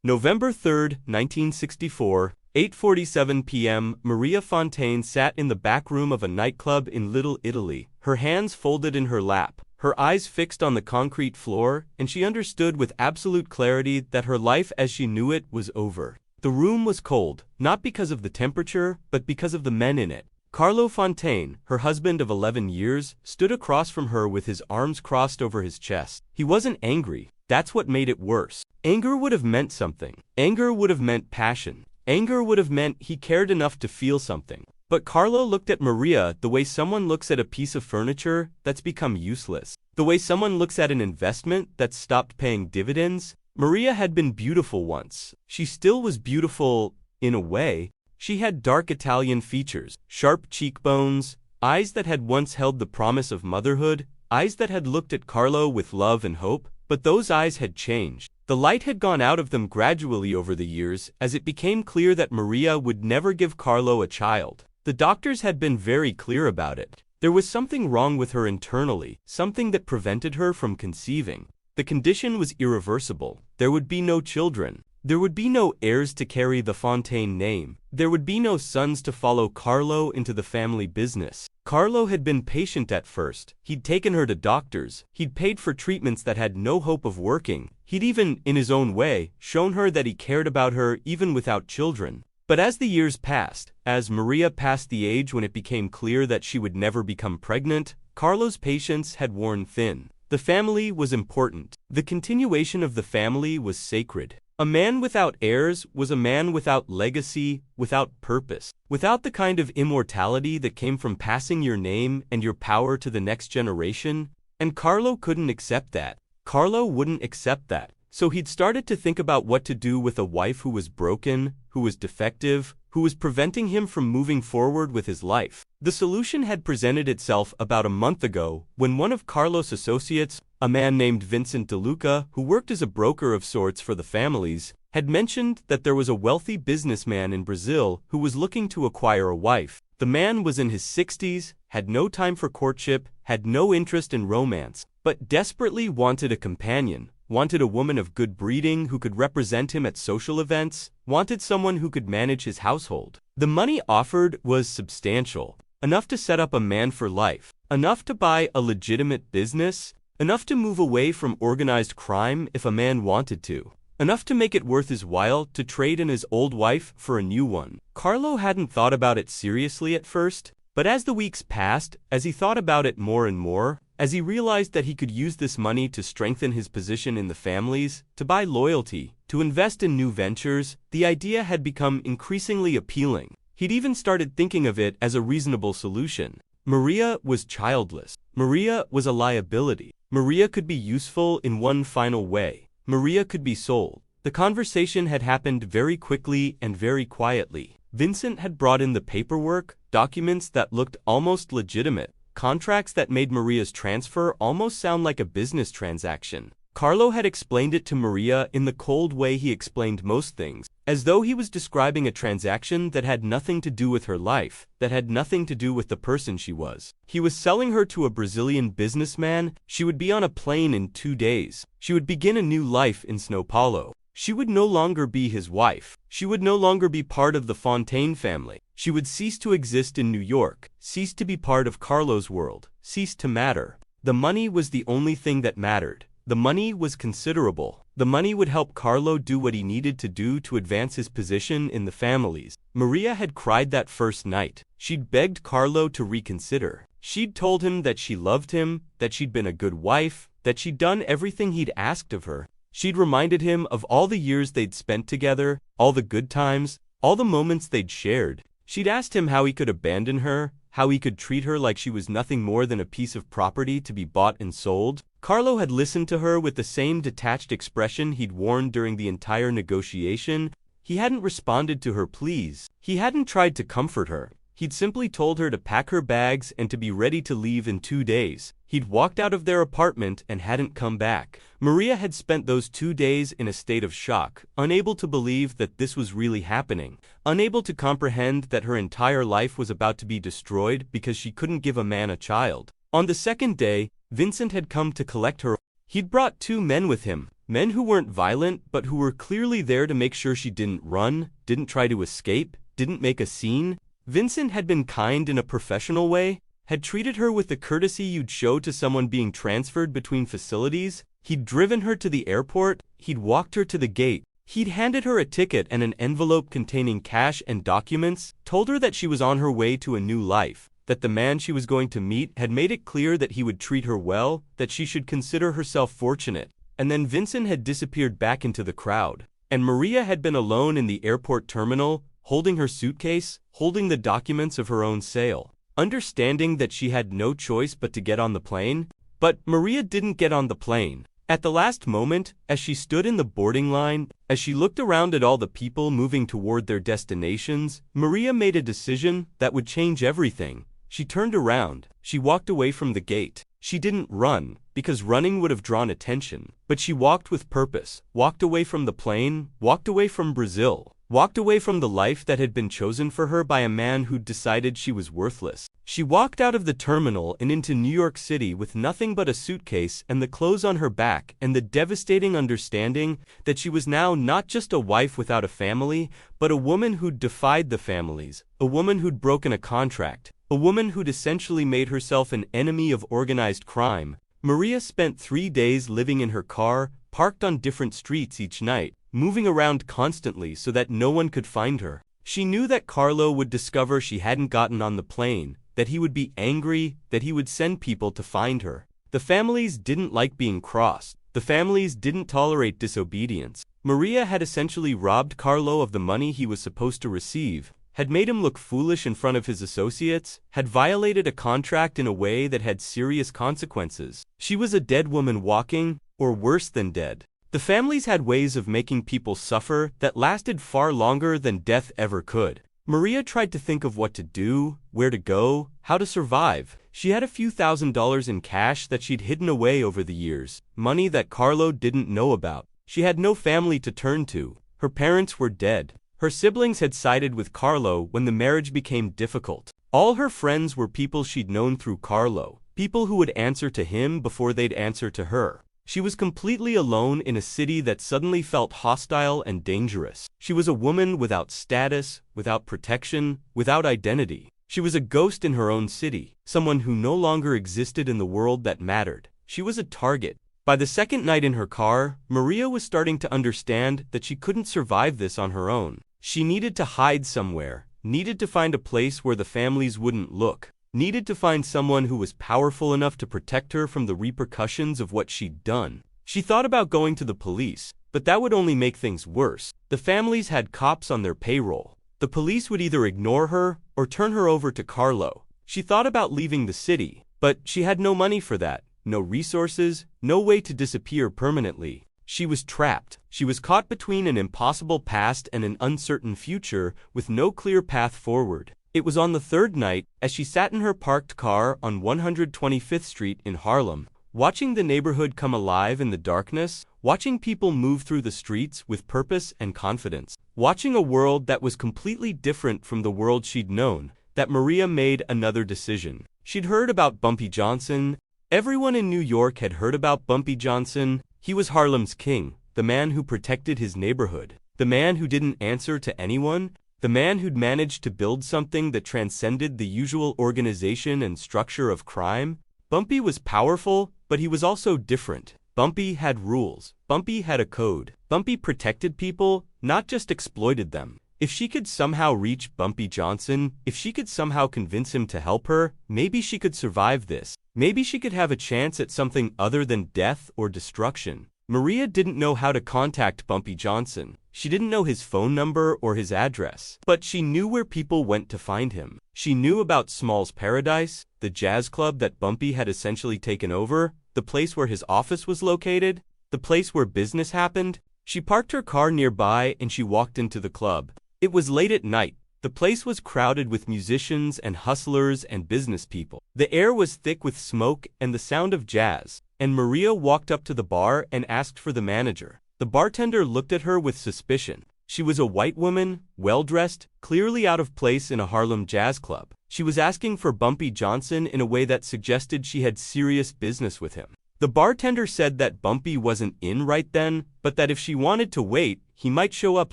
November 3, 1964, 8:47 p.m. Maria Fontaine sat in the back room of a nightclub in Little Italy, her hands folded in her lap, her eyes fixed on the concrete floor, and she understood with absolute clarity that her life as she knew it was over. The room was cold, not because of the temperature, but because of the men in it. Carlo Fontaine, her husband of 11 years, stood across from her with his arms crossed over his chest. He wasn't angry. That's what made it worse. Anger would have meant something. Anger would have meant passion. Anger would have meant he cared enough to feel something. But Carlo looked at Maria the way someone looks at a piece of furniture that's become useless. The way someone looks at an investment that's stopped paying dividends. Maria had been beautiful once. She still was beautiful, in a way. She had dark Italian features, sharp cheekbones, eyes that had once held the promise of motherhood, eyes that had looked at Carlo with love and hope, but those eyes had changed. The light had gone out of them gradually over the years as it became clear that Maria would never give Carlo a child. The doctors had been very clear about it. There was something wrong with her internally, something that prevented her from conceiving. The condition was irreversible. There would be no children. There would be no heirs to carry the Fontaine name. There would be no sons to follow Carlo into the family business. Carlo had been patient at first. He'd taken her to doctors. He'd paid for treatments that had no hope of working. He'd even, in his own way, shown her that he cared about her even without children. But as the years passed, as Maria passed the age when it became clear that she would never become pregnant, Carlo's patience had worn thin. The family was important. The continuation of the family was sacred. A man without heirs was a man without legacy, without purpose, without the kind of immortality that came from passing your name and your power to the next generation. And Carlo couldn't accept that. Carlo wouldn't accept that. So he'd started to think about what to do with a wife who was broken, who was defective, who was preventing him from moving forward with his life. The solution had presented itself about a month ago when one of Carlo's associates, a man named Vincent DeLuca, who worked as a broker of sorts for the families, had mentioned that there was a wealthy businessman in Brazil who was looking to acquire a wife. The man was in his 60s, had no time for courtship, had no interest in romance, but desperately wanted a companion, wanted a woman of good breeding who could represent him at social events, wanted someone who could manage his household. The money offered was substantial, enough to set up a man for life, enough to buy a legitimate business, enough to move away from organized crime if a man wanted to, enough to make it worth his while to trade in his old wife for a new one. Carlo hadn't thought about it seriously at first, but as the weeks passed, as he thought about it more and more, as he realized that he could use this money to strengthen his position in the families, to buy loyalty, to invest in new ventures, the idea had become increasingly appealing. He'd even started thinking of it as a reasonable solution. Maria was childless. Maria was a liability. Maria could be useful in one final way. Maria could be sold. The conversation had happened very quickly and very quietly. Vincent had brought in the paperwork, documents that looked almost legitimate, contracts that made Maria's transfer almost sound like a business transaction. Carlo had explained it to Maria in the cold way he explained most things, as though he was describing a transaction that had nothing to do with her life, that had nothing to do with the person she was. He was selling her to a Brazilian businessman. She would be on a plane in 2 days. She would begin a new life in São Paulo. She would no longer be his wife. She would no longer be part of the Fontaine family. She would cease to exist in New York, cease to be part of Carlo's world, cease to matter. The money was the only thing that mattered. The money was considerable. The money would help Carlo do what he needed to do to advance his position in the families. Maria had cried that first night. She'd begged Carlo to reconsider. She'd told him that she loved him, that she'd been a good wife, that she'd done everything he'd asked of her. She'd reminded him of all the years they'd spent together, all the good times, all the moments they'd shared. She'd asked him how he could abandon her, how he could treat her like she was nothing more than a piece of property to be bought and sold. Carlo had listened to her with the same detached expression he'd worn during the entire negotiation. He hadn't responded to her pleas. He hadn't tried to comfort her. He'd simply told her to pack her bags and to be ready to leave in 2 days. He'd walked out of their apartment and hadn't come back. Maria had spent those 2 days in a state of shock, unable to believe that this was really happening, unable to comprehend that her entire life was about to be destroyed because she couldn't give a man a child. On the second day, Vincent had come to collect her. He'd brought 2 men with him, Men who weren't violent, but who were clearly there to make sure she didn't run, didn't try to escape, didn't make a scene. Vincent had been kind in a professional way, had treated her with the courtesy you'd show to someone being transferred between facilities. He'd driven her to the airport, he'd walked her to the gate, he'd handed her a ticket and an envelope containing cash and documents, told her that she was on her way to a new life, that the man she was going to meet had made it clear that he would treat her well, that she should consider herself fortunate. And then Vincent had disappeared back into the crowd, and Maria had been alone in the airport terminal, holding her suitcase, holding the documents of her own sale, understanding that she had no choice but to get on the plane. But Maria didn't get on the plane. At the last moment, as she stood in the boarding line, as she looked around at all the people moving toward their destinations, Maria made a decision that would change everything. She turned around. She walked away from the gate. She didn't run, because running would have drawn attention. But she walked with purpose, walked away from the plane, walked away from Brazil, walked away from the life that had been chosen for her by a man who'd decided she was worthless. She walked out of the terminal and into New York City with nothing but a suitcase and the clothes on her back and the devastating understanding that she was now not just a wife without a family, but a woman who'd defied the families, a woman who'd broken a contract, a woman who'd essentially made herself an enemy of organized crime. Maria spent 3 days living in her car, parked on different streets each night, moving around constantly so that no one could find her. She knew that Carlo would discover she hadn't gotten on the plane, that he would be angry, that he would send people to find her. The families didn't like being crossed. The families didn't tolerate disobedience. Maria had essentially robbed Carlo of the money he was supposed to receive, had made him look foolish in front of his associates, had violated a contract in a way that had serious consequences. She was a dead woman walking, or worse than dead. The families had ways of making people suffer that lasted far longer than death ever could. Maria tried to think of what to do, where to go, how to survive. She had a few $1,000s in cash that she'd hidden away over the years, money that Carlo didn't know about. She had no family to turn to. Her parents were dead. Her siblings had sided with Carlo when the marriage became difficult. All her friends were people she'd known through Carlo, people who would answer to him before they'd answer to her. She was completely alone in a city that suddenly felt hostile and dangerous. She was a woman without status, without protection, without identity. She was a ghost in her own city, someone who no longer existed in the world that mattered. She was a target. By the second night in her car, Maria was starting to understand that she couldn't survive this on her own. She needed to hide somewhere, needed to find a place where the families wouldn't look, needed to find someone who was powerful enough to protect her from the repercussions of what she'd done. She thought about going to the police, but that would only make things worse. The families had cops on their payroll. The police would either ignore her or turn her over to Carlo. She thought about leaving the city, but she had no money for that, no resources, no way to disappear permanently. She was trapped. She was caught between an impossible past and an uncertain future, with no clear path forward. It was on the third night, as she sat in her parked car on 125th Street in Harlem, watching the neighborhood come alive in the darkness, watching people move through the streets with purpose and confidence, watching a world that was completely different from the world she'd known, that Maria made another decision. She'd heard about Bumpy Johnson. Everyone in New York had heard about Bumpy Johnson. He was Harlem's king, the man who protected his neighborhood, the man who didn't answer to anyone, the man who'd managed to build something that transcended the usual organization and structure of crime. Bumpy was powerful, but he was also different. Bumpy had rules. Bumpy had a code. Bumpy protected people, not just exploited them. If she could somehow reach Bumpy Johnson, if she could somehow convince him to help her, maybe she could survive this. Maybe she could have a chance at something other than death or destruction. Maria didn't know how to contact Bumpy Johnson. She didn't know his phone number or his address, but she knew where people went to find him. She knew about Small's Paradise, the jazz club that Bumpy had essentially taken over, the place where his office was located, the place where business happened. She parked her car nearby and she walked into the club. It was late at night. The place was crowded with musicians and hustlers and business people. The air was thick with smoke and the sound of jazz, and Maria walked up to the bar and asked for the manager. The bartender looked at her with suspicion. She was a white woman, well-dressed, clearly out of place in a Harlem jazz club. She was asking for Bumpy Johnson in a way that suggested she had serious business with him. The bartender said that Bumpy wasn't in right then, but that if she wanted to wait, he might show up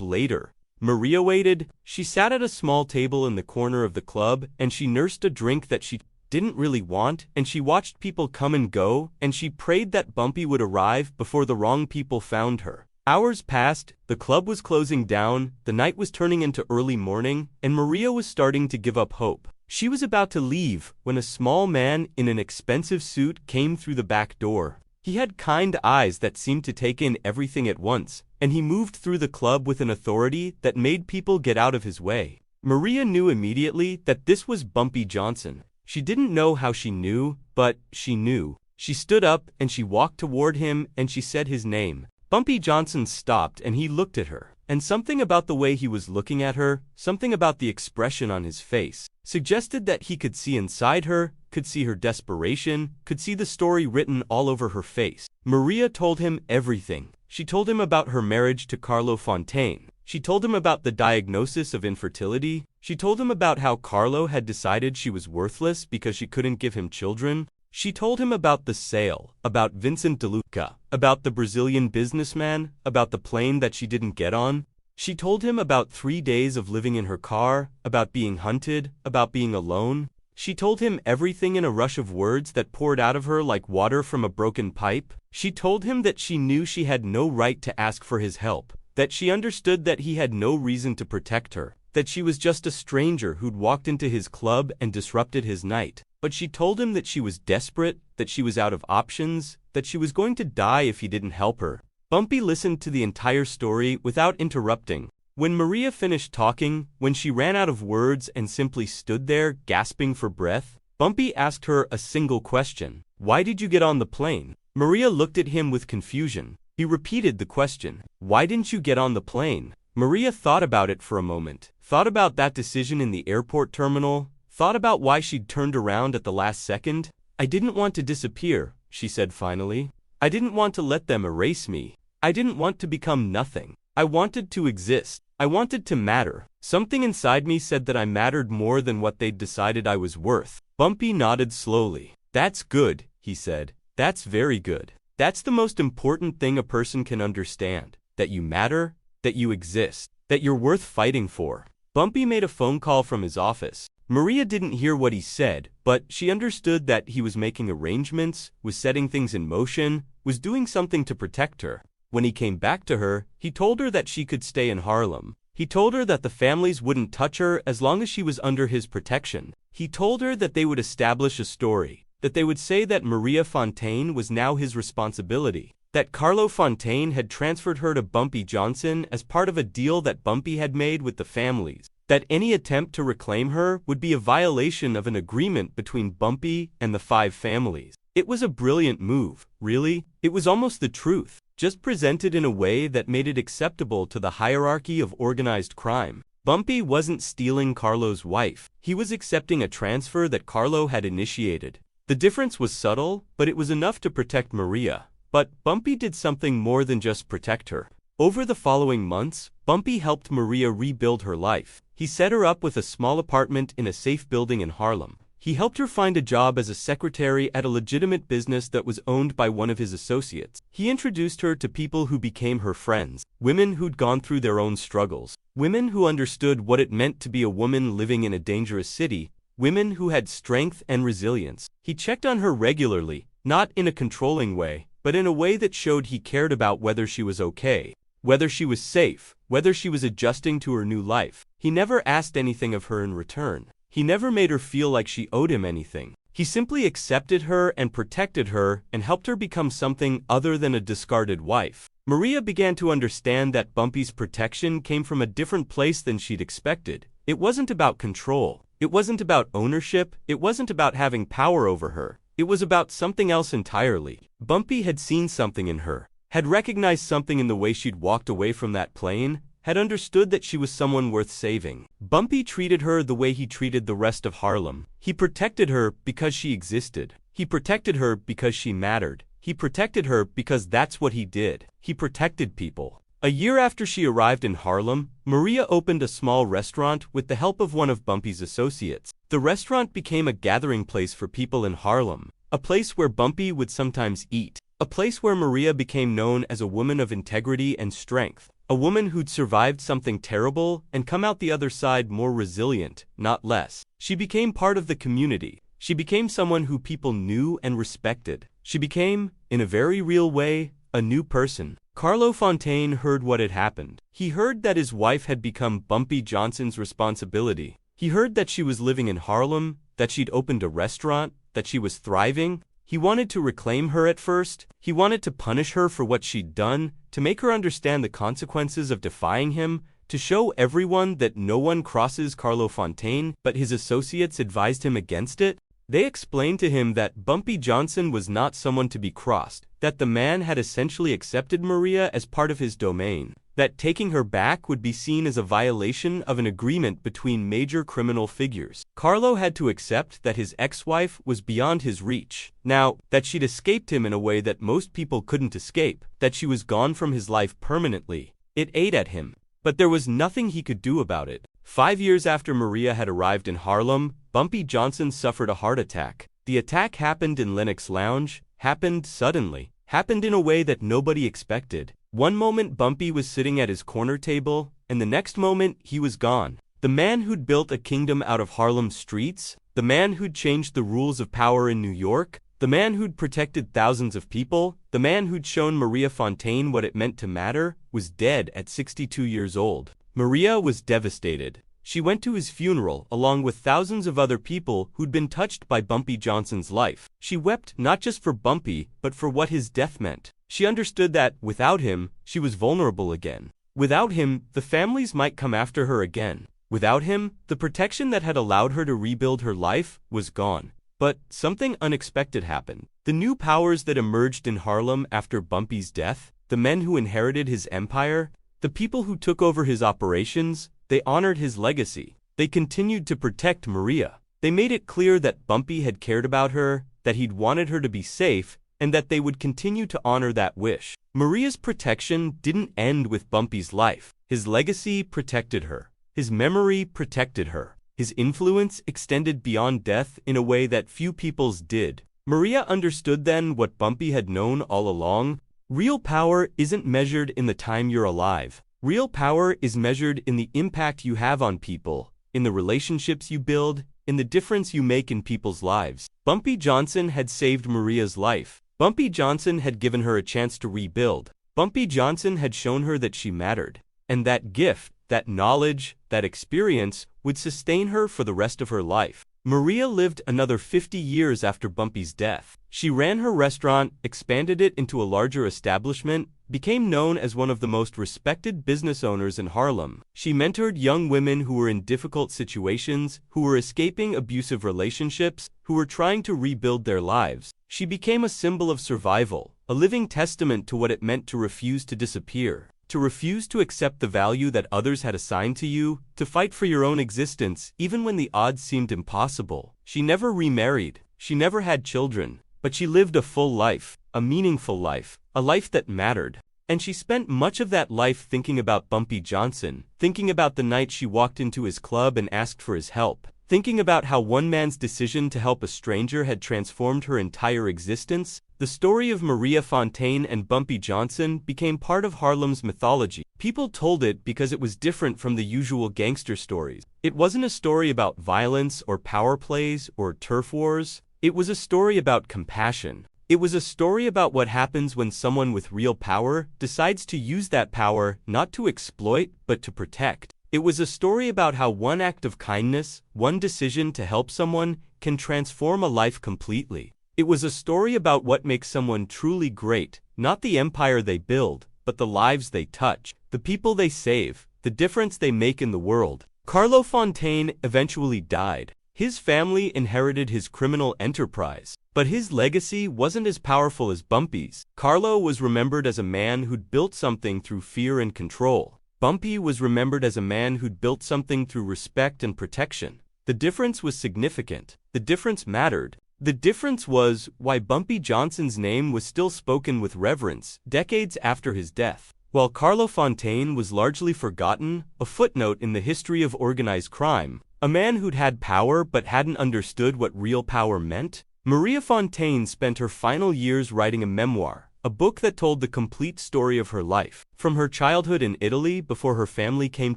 later. Maria waited. She sat at a small table in the corner of the club, and she nursed a drink that she didn't really want, and she watched people come and go, and she prayed that Bumpy would arrive before the wrong people found her. Hours passed, the club was closing down, the night was turning into early morning, and Maria was starting to give up hope. She was about to leave when a small man in an expensive suit came through the back door. He had kind eyes that seemed to take in everything at once, and he moved through the club with an authority that made people get out of his way. Maria knew immediately that this was Bumpy Johnson. She didn't know how she knew, but she knew. She stood up and she walked toward him and she said his name. Bumpy Johnson stopped and he looked at her. And something about the way he was looking at her, something about the expression on his face, suggested that he could see inside her, could see her desperation, could see the story written all over her face. Maria told him everything. She told him about her marriage to Carlo Fontaine. She told him about the diagnosis of infertility. She told him about how Carlo had decided she was worthless because she couldn't give him children. She told him about the sale, about Vincent DeLuca, about the Brazilian businessman, about the plane that she didn't get on. She told him about 3 days of living in her car, about being hunted, about being alone. She told him everything in a rush of words that poured out of her like water from a broken pipe. She told him that she knew she had no right to ask for his help, that she understood that he had no reason to protect her, that she was just a stranger who'd walked into his club and disrupted his night. But she told him that she was desperate, that she was out of options, that she was going to die if he didn't help her. Bumpy listened to the entire story without interrupting. When Maria finished talking, when she ran out of words and simply stood there, gasping for breath, Bumpy asked her a single question. "Why did you get on the plane?" Maria looked at him with confusion. He repeated the question. "Why didn't you get on the plane?" Maria thought about it for a moment, thought about that decision in the airport terminal, thought about why she'd turned around at the last second. "I didn't want to disappear," she said finally. "I didn't want to let them erase me. I didn't want to become nothing. I wanted to exist. I wanted to matter. Something inside me said that I mattered more than what they'd decided I was worth." Bumpy nodded slowly. "That's good," he said. "That's very good. That's the most important thing a person can understand. That you matter, that you exist, that you're worth fighting for." Bumpy made a phone call from his office. Maria didn't hear what he said, but she understood that he was making arrangements, was setting things in motion, was doing something to protect her. When he came back to her, he told her that she could stay in Harlem. He told her that the families wouldn't touch her as long as she was under his protection. He told her that they would establish a story, that they would say that Maria Fontaine was now his responsibility, that Carlo Fontaine had transferred her to Bumpy Johnson as part of a deal that Bumpy had made with the families, that any attempt to reclaim her would be a violation of an agreement between Bumpy and the 5 families. It was a brilliant move, really. It was almost the truth, just presented in a way that made it acceptable to the hierarchy of organized crime. Bumpy wasn't stealing Carlo's wife. He was accepting a transfer that Carlo had initiated. The difference was subtle, but it was enough to protect Maria. But Bumpy did something more than just protect her. Over the following months, Bumpy helped Maria rebuild her life. He set her up with a small apartment in a safe building in Harlem. He helped her find a job as a secretary at a legitimate business that was owned by one of his associates. He introduced her to people who became her friends, women who'd gone through their own struggles, women who understood what it meant to be a woman living in a dangerous city, women who had strength and resilience. He checked on her regularly, not in a controlling way, but in a way that showed he cared about whether she was okay, whether she was safe, whether she was adjusting to her new life. He never asked anything of her in return. He never made her feel like she owed him anything. He simply accepted her and protected her and helped her become something other than a discarded wife. Maria began to understand that Bumpy's protection came from a different place than she'd expected. It wasn't about control. It wasn't about ownership. It wasn't about having power over her. It was about something else entirely. Bumpy had seen something in her, had recognized something in the way she'd walked away from that plane, had understood that she was someone worth saving. Bumpy treated her the way he treated the rest of Harlem. He protected her because she existed. He protected her because she mattered. He protected her because that's what he did. He protected people. A year after she arrived in Harlem, Maria opened a small restaurant with the help of one of Bumpy's associates. The restaurant became a gathering place for people in Harlem. a place where Bumpy would sometimes eat, a place where Maria became known as a woman of integrity and strength, a woman who'd survived something terrible and come out the other side more resilient, not less. She became part of the community. She became someone who people knew and respected. She became, in a very real way, a new person. Carlo Fontaine heard what had happened. He heard that his wife had become Bumpy Johnson's responsibility. He heard that she was living in Harlem, that she'd opened a restaurant, that she was thriving. He wanted to reclaim her at first. He wanted to punish her for what she'd done, to make her understand the consequences of defying him, to show everyone that no one crosses Carlo Fontaine, but his associates advised him against it. They explained to him that Bumpy Johnson was not someone to be crossed, that the man had essentially accepted Maria as part of his domain, that taking her back would be seen as a violation of an agreement between major criminal figures. Carlo had to accept that his ex-wife was beyond his reach. Now, that she'd escaped him in a way that most people couldn't escape, that she was gone from his life permanently. It ate at him. But there was nothing he could do about it. 5 years after Maria had arrived in Harlem, Bumpy Johnson suffered a heart attack. The attack happened in Lenox Lounge, happened suddenly, happened in a way that nobody expected. One moment Bumpy was sitting at his corner table, and the next moment he was gone. The man who'd built a kingdom out of Harlem's streets, the man who'd changed the rules of power in New York, the man who'd protected thousands of people, the man who'd shown Maria Fontaine what it meant to matter, was dead at 62 years old. Maria was devastated. She went to his funeral along with thousands of other people who'd been touched by Bumpy Johnson's life. She wept not just for Bumpy, but for what his death meant. She understood that, without him, she was vulnerable again. Without him, the families might come after her again. Without him, the protection that had allowed her to rebuild her life was gone. But something unexpected happened. The new powers that emerged in Harlem after Bumpy's death, the men who inherited his empire, the people who took over his operations, they honored his legacy. They continued to protect Maria. They made it clear that Bumpy had cared about her, that he'd wanted her to be safe, and that they would continue to honor that wish. Maria's protection didn't end with Bumpy's life. His legacy protected her. His memory protected her. His influence extended beyond death in a way that few people's did. Maria understood then what Bumpy had known all along. Real power isn't measured in the time you're alive. Real power is measured in the impact you have on people, in the relationships you build, in the difference you make in people's lives. Bumpy Johnson had saved Maria's life. Bumpy Johnson had given her a chance to rebuild. Bumpy Johnson had shown her that she mattered. And that gift, that knowledge, that experience would sustain her for the rest of her life. Maria lived another 50 years after Bumpy's death. She ran her restaurant, expanded it into a larger establishment, became known as one of the most respected business owners in Harlem. She mentored young women who were in difficult situations, who were escaping abusive relationships, who were trying to rebuild their lives. She became a symbol of survival, a living testament to what it meant to refuse to disappear, to refuse to accept the value that others had assigned to you, to fight for your own existence even when the odds seemed impossible. She never remarried, she never had children, but she lived a full life, a meaningful life, a life that mattered. And she spent much of that life thinking about Bumpy Johnson, thinking about the night she walked into his club and asked for his help, thinking about how one man's decision to help a stranger had transformed her entire existence. The story of Maria Fontaine and Bumpy Johnson became part of Harlem's mythology. People told it because it was different from the usual gangster stories. It wasn't a story about violence or power plays or turf wars. It was a story about compassion. It was a story about what happens when someone with real power decides to use that power not to exploit but to protect. It was a story about how one act of kindness, one decision to help someone, can transform a life completely. It was a story about what makes someone truly great, not the empire they build, but the lives they touch, the people they save, the difference they make in the world. Carlo Fontaine eventually died. His family inherited his criminal enterprise, but his legacy wasn't as powerful as Bumpy's. Carlo was remembered as a man who'd built something through fear and control. Bumpy was remembered as a man who'd built something through respect and protection. The difference was significant. The difference mattered. The difference was why Bumpy Johnson's name was still spoken with reverence decades after his death. While Carlo Fontaine was largely forgotten, a footnote in the history of organized crime, a man who'd had power but hadn't understood what real power meant, Maria Fontaine spent her final years writing a memoir, a book that told the complete story of her life, from her childhood in Italy before her family came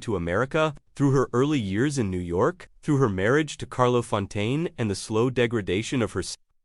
to America, through her early years in New York, through her marriage to Carlo Fontaine and the slow degradation of her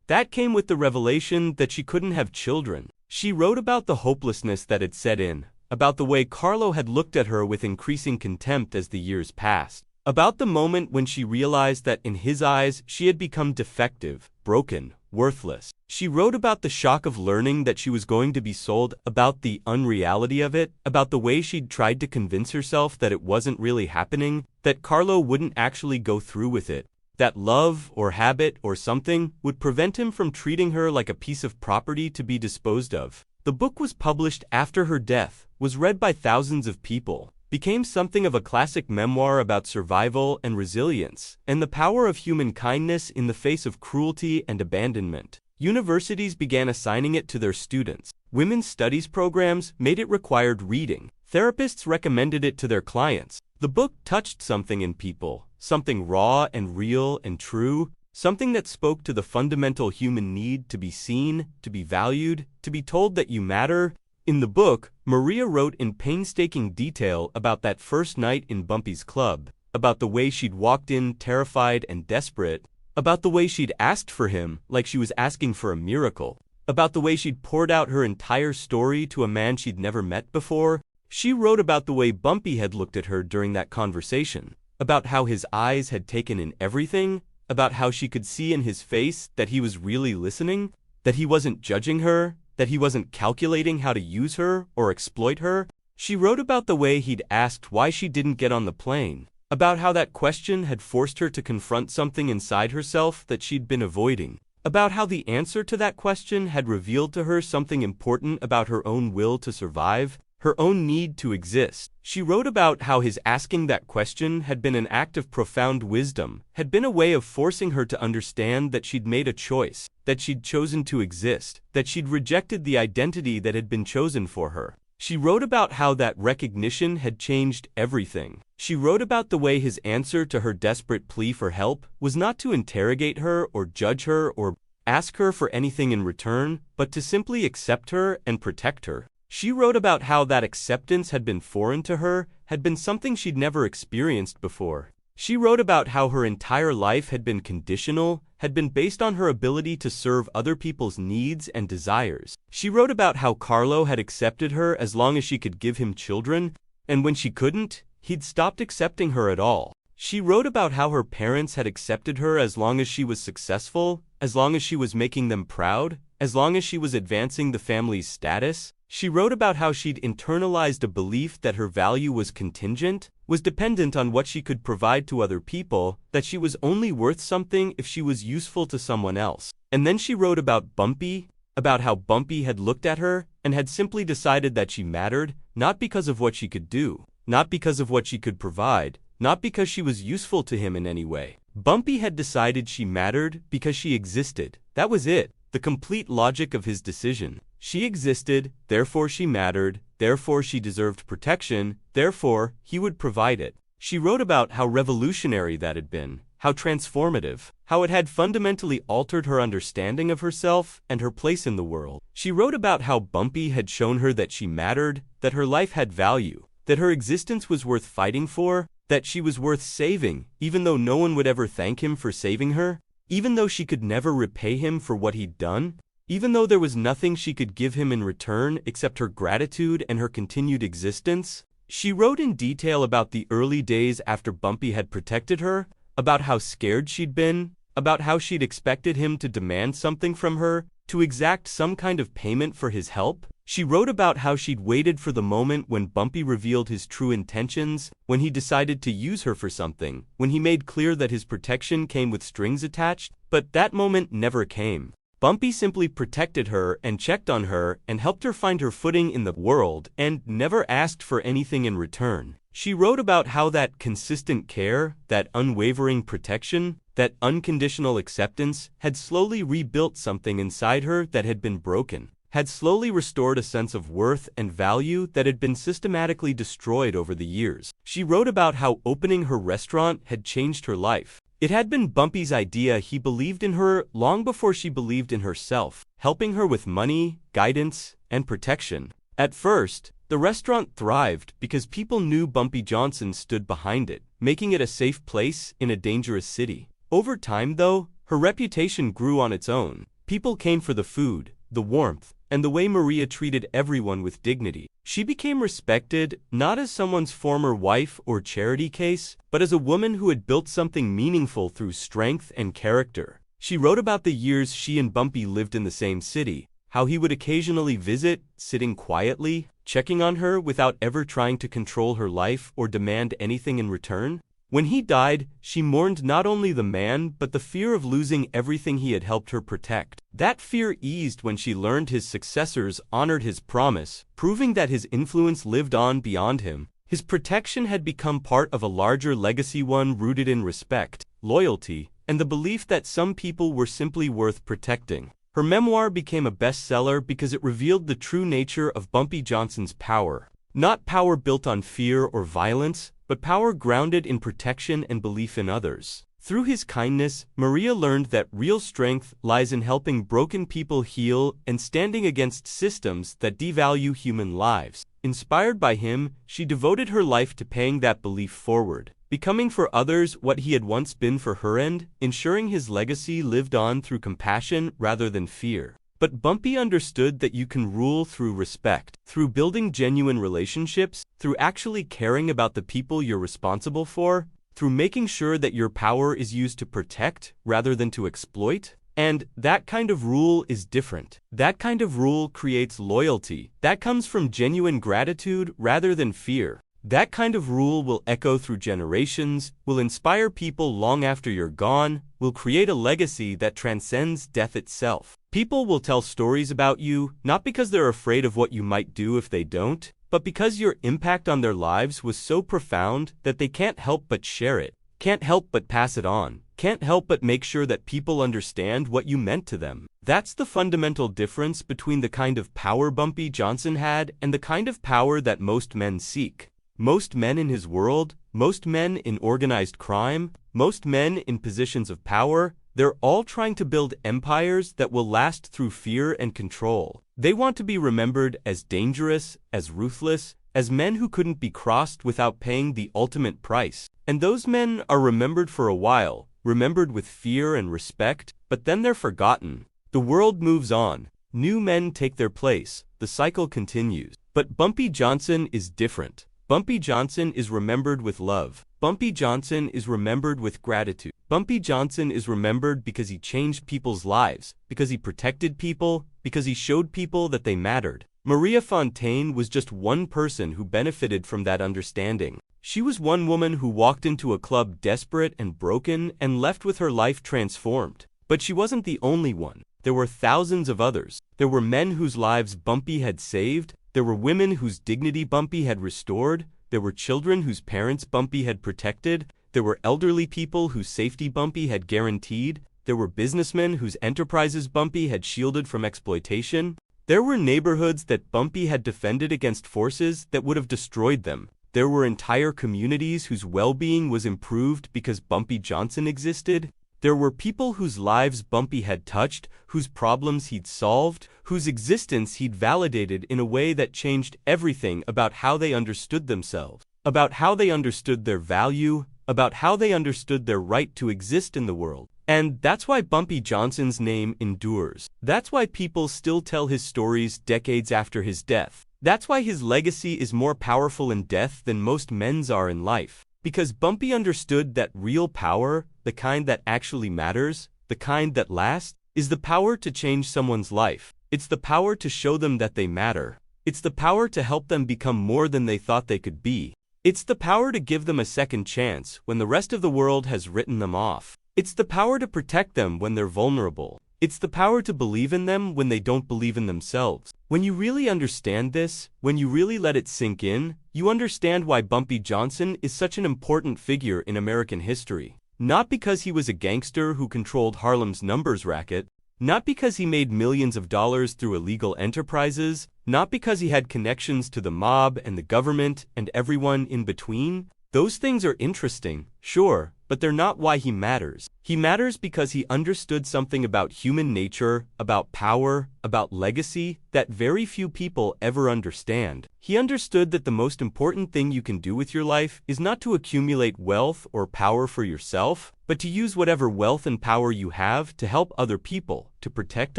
that came with the revelation that she couldn't have children. She wrote about the hopelessness that had set in, about the way Carlo had looked at her with increasing contempt as the years passed, about the moment when she realized that in his eyes she had become defective, broken, worthless. She wrote about the shock of learning that she was going to be sold, about the unreality of it, about the way she'd tried to convince herself that it wasn't really happening, that Carlo wouldn't actually go through with it, that love or habit or something would prevent him from treating her like a piece of property to be disposed of. The book was published after her death, was read by thousands of people, became something of a classic memoir about survival and resilience, and the power of human kindness in the face of cruelty and abandonment. Universities began assigning it to their students. Women's studies programs made it required reading. Therapists recommended it to their clients. The book touched something in people, something raw and real and true, something that spoke to the fundamental human need to be seen, to be valued, to be told that you matter. In the book, Maria wrote in painstaking detail about that first night in Bumpy's club, about the way she'd walked in terrified and desperate, about the way she'd asked for him like she was asking for a miracle, about the way she'd poured out her entire story to a man she'd never met before. She wrote about the way Bumpy had looked at her during that conversation, about how his eyes had taken in everything, about how she could see in his face that he was really listening, that he wasn't judging her, that he wasn't calculating how to use her or exploit her. She wrote about the way he'd asked why she didn't get on the plane, about how that question had forced her to confront something inside herself that she'd been avoiding, about how the answer to that question had revealed to her something important about her own will to survive, her own need to exist. She wrote about how his asking that question had been an act of profound wisdom, had been a way of forcing her to understand that she'd made a choice, that she'd chosen to exist, that she'd rejected the identity that had been chosen for her. She wrote about how that recognition had changed everything. She wrote about the way his answer to her desperate plea for help was not to interrogate her or judge her or ask her for anything in return, but to simply accept her and protect her. She wrote about how that acceptance had been foreign to her, had been something she'd never experienced before. She wrote about how her entire life had been conditional, had been based on her ability to serve other people's needs and desires. She wrote about how Carlo had accepted her as long as she could give him children, and when she couldn't, he'd stopped accepting her at all. She wrote about how her parents had accepted her as long as she was successful, as long as she was making them proud, as long as she was advancing the family's status. She wrote about how she'd internalized a belief that her value was contingent, was dependent on what she could provide to other people, that she was only worth something if she was useful to someone else. And then she wrote about Bumpy, about how Bumpy had looked at her and had simply decided that she mattered, not because of what she could do, not because of what she could provide, not because she was useful to him in any way. Bumpy had decided she mattered because she existed. That was it, the complete logic of his decision. She existed, therefore she mattered, therefore she deserved protection, therefore he would provide it. She wrote about how revolutionary that had been, how transformative, how it had fundamentally altered her understanding of herself and her place in the world. She wrote about how Bumpy had shown her that she mattered, that her life had value, that her existence was worth fighting for, that she was worth saving, even though no one would ever thank him for saving her, even though she could never repay him for what he'd done, even though there was nothing she could give him in return except her gratitude and her continued existence. She wrote in detail about the early days after Bumpy had protected her, about how scared she'd been, about how she'd expected him to demand something from her, to exact some kind of payment for his help. She wrote about how she'd waited for the moment when Bumpy revealed his true intentions, when he decided to use her for something, when he made clear that his protection came with strings attached, but that moment never came. Bumpy simply protected her and checked on her and helped her find her footing in the world and never asked for anything in return. She wrote about how that consistent care, that unwavering protection, that unconditional acceptance had slowly rebuilt something inside her that had been broken, had slowly restored a sense of worth and value that had been systematically destroyed over the years. She wrote about how opening her restaurant had changed her life. It had been Bumpy's idea. He believed in her long before she believed in herself, helping her with money, guidance, and protection. At first, the restaurant thrived because people knew Bumpy Johnson stood behind it, making it a safe place in a dangerous city. Over time, though, her reputation grew on its own. People came for the food, the warmth, and the way Maria treated everyone with dignity. She became respected not as someone's former wife or charity case, but as a woman who had built something meaningful through strength and character. She wrote about the years she and Bumpy lived in the same city, how he would occasionally visit, sitting quietly, checking on her without ever trying to control her life or demand anything in return. When he died, she mourned not only the man but the fear of losing everything he had helped her protect. That fear eased when she learned his successors honored his promise, proving that his influence lived on beyond him. His protection had become part of a larger legacy, one rooted in respect, loyalty, and the belief that some people were simply worth protecting. Her memoir became a bestseller because it revealed the true nature of Bumpy Johnson's power. Not power built on fear or violence, but power grounded in protection and belief in others. Through his kindness, Maria learned that real strength lies in helping broken people heal and standing against systems that devalue human lives. Inspired by him, she devoted her life to paying that belief forward, becoming for others what he had once been for her and ensuring his legacy lived on through compassion rather than fear. But Bumpy understood that you can rule through respect, through building genuine relationships, through actually caring about the people you're responsible for, through making sure that your power is used to protect rather than to exploit. And that kind of rule is different. That kind of rule creates loyalty. That comes from genuine gratitude rather than fear. That kind of rule will echo through generations, will inspire people long after you're gone, will create a legacy that transcends death itself. People will tell stories about you, not because they're afraid of what you might do if they don't, but because your impact on their lives was so profound that they can't help but share it, can't help but pass it on, can't help but make sure that people understand what you meant to them. That's the fundamental difference between the kind of power Bumpy Johnson had and the kind of power that most men seek. Most men in his world, most men in organized crime, most men in positions of power, they're all trying to build empires that will last through fear and control. They want to be remembered as dangerous, as ruthless, as men who couldn't be crossed without paying the ultimate price. And those men are remembered for a while, remembered with fear and respect, but then they're forgotten. The world moves on. New men take their place. The cycle continues. But Bumpy Johnson is different. Bumpy Johnson is remembered with love. Bumpy Johnson is remembered with gratitude. Bumpy Johnson is remembered because he changed people's lives, because he protected people, because he showed people that they mattered. Maria Fontaine was just one person who benefited from that understanding. She was one woman who walked into a club desperate and broken and left with her life transformed. But she wasn't the only one. There were thousands of others. There were men whose lives Bumpy had saved. There were women whose dignity Bumpy had restored. There were children whose parents Bumpy had protected. There were elderly people whose safety Bumpy had guaranteed. There were businessmen whose enterprises Bumpy had shielded from exploitation. There were neighborhoods that Bumpy had defended against forces that would have destroyed them. There were entire communities whose well-being was improved because Bumpy Johnson existed. There were people whose lives Bumpy had touched, whose problems he'd solved, whose existence he'd validated in a way that changed everything about how they understood themselves, about how they understood their value, about how they understood their right to exist in the world. And that's why Bumpy Johnson's name endures. That's why people still tell his stories decades after his death. That's why his legacy is more powerful in death than most men's are in life. Because Bumpy understood that real power, the kind that actually matters, the kind that lasts, is the power to change someone's life. It's the power to show them that they matter. It's the power to help them become more than they thought they could be. It's the power to give them a second chance when the rest of the world has written them off. It's the power to protect them when they're vulnerable. It's the power to believe in them when they don't believe in themselves. When you really understand this, when you really let it sink in, you understand why Bumpy Johnson is such an important figure in American history. Not because he was a gangster who controlled Harlem's numbers racket, not because he made millions of dollars through illegal enterprises, not because he had connections to the mob and the government and everyone in between, Those things are interesting, sure, but they're not why he matters. He matters because he understood something about human nature, about power, about legacy, that very few people ever understand. He understood that the most important thing you can do with your life is not to accumulate wealth or power for yourself, but to use whatever wealth and power you have to help other people, to protect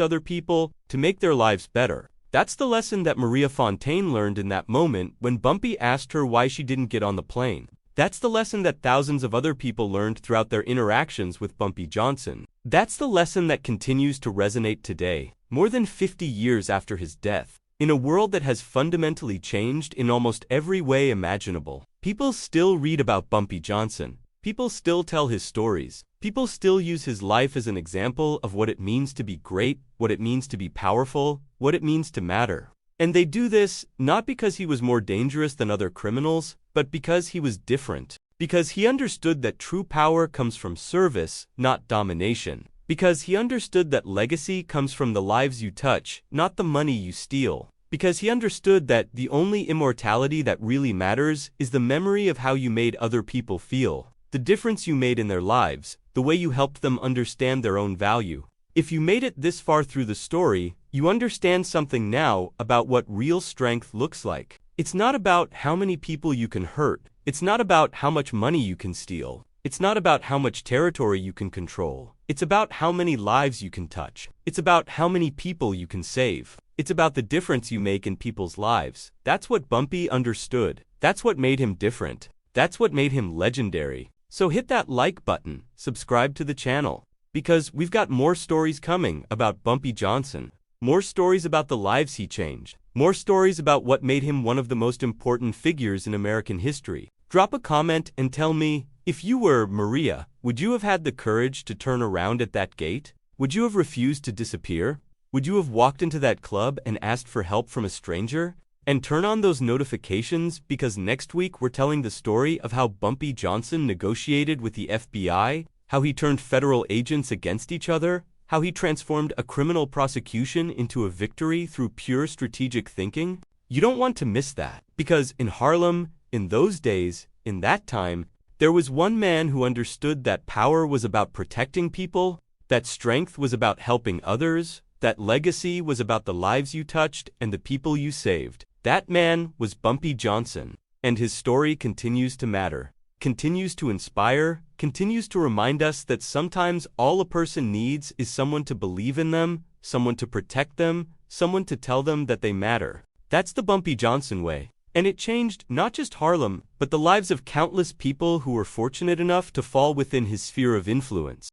other people, to make their lives better. That's the lesson that Maria Fontaine learned in that moment when Bumpy asked her why she didn't get on the plane. That's the lesson that thousands of other people learned throughout their interactions with Bumpy Johnson. That's the lesson that continues to resonate today, more than 50 years after his death. In a world that has fundamentally changed in almost every way imaginable, people still read about Bumpy Johnson. People still tell his stories. People still use his life as an example of what it means to be great, what it means to be powerful, what it means to matter. And they do this not because he was more dangerous than other criminals, but because he was different. Because he understood that true power comes from service, not domination. Because he understood that legacy comes from the lives you touch, not the money you steal. Because he understood that the only immortality that really matters is the memory of how you made other people feel, the difference you made in their lives, the way you helped them understand their own value. If you made it this far through the story, you understand something now about what real strength looks like. It's not about how many people you can hurt. It's not about how much money you can steal. It's not about how much territory you can control. It's about how many lives you can touch. It's about how many people you can save. It's about the difference you make in people's lives. That's what Bumpy understood. That's what made him different. That's what made him legendary. So hit that like button, subscribe to the channel, because we've got more stories coming about Bumpy Johnson. More stories about the lives he changed. More stories about what made him one of the most important figures in American history. Drop a comment and tell me, if you were Maria, would you have had the courage to turn around at that gate? Would you have refused to disappear? Would you have walked into that club and asked for help from a stranger? And turn on those notifications because next week we're telling the story of how Bumpy Johnson negotiated with the FBI, how he turned federal agents against each other, how he transformed a criminal prosecution into a victory through pure strategic thinking. You don't want to miss that, because in Harlem, in those days, in that time, there was one man who understood that power was about protecting people, that strength was about helping others, that legacy was about the lives you touched and the people you saved. That man was Bumpy Johnson, and his story continues to matter, continues to inspire, continues to remind us that sometimes all a person needs is someone to believe in them, someone to protect them, someone to tell them that they matter. That's the Bumpy Johnson way. And it changed not just Harlem, but the lives of countless people who were fortunate enough to fall within his sphere of influence.